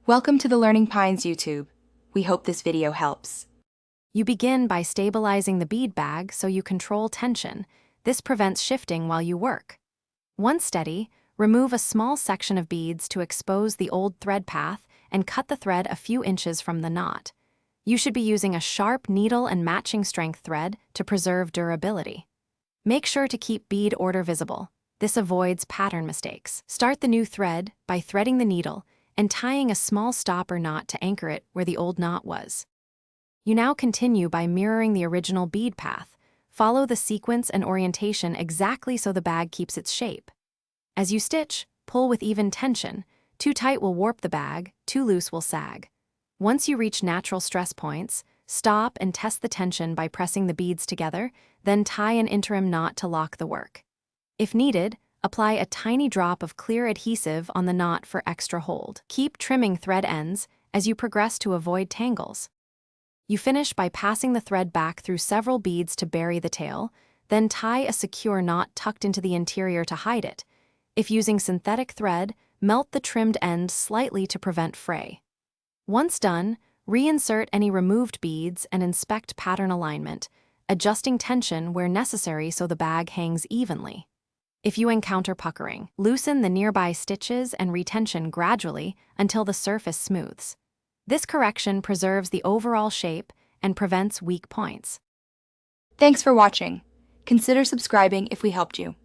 Welcome to the Learning Pines YouTube. We hope this video helps. You begin by stabilizing the bead bag so you control tension. This prevents shifting while you work. Once steady, remove a small section of beads to expose the old thread path and cut the thread a few inches from the knot. You should be using a sharp needle and matching strength thread to preserve durability. Make sure to keep bead order visible. This avoids pattern mistakes. Start the new thread by threading the needle and tying a small stopper knot to anchor it where the old knot was. You now continue by mirroring the original bead path. Follow the sequence and orientation exactly so the bag keeps its shape. As you stitch, pull with even tension. Too tight will warp the bag, too loose will sag. Once you reach natural stress points, stop and test the tension by pressing the beads together, then tie an interim knot to lock the work. If needed, apply a tiny drop of clear adhesive on the knot for extra hold. Keep trimming thread ends as you progress to avoid tangles. You finish by passing the thread back through several beads to bury the tail, then tie a secure knot tucked into the interior to hide it. If using synthetic thread, melt the trimmed end slightly to prevent fray. Once done, reinsert any removed beads and inspect pattern alignment, adjusting tension where necessary so the bag hangs evenly. If you encounter puckering, loosen the nearby stitches and retension gradually until the surface smooths. This correction preserves the overall shape and prevents weak points. Thanks for watching. Consider subscribing if we helped you.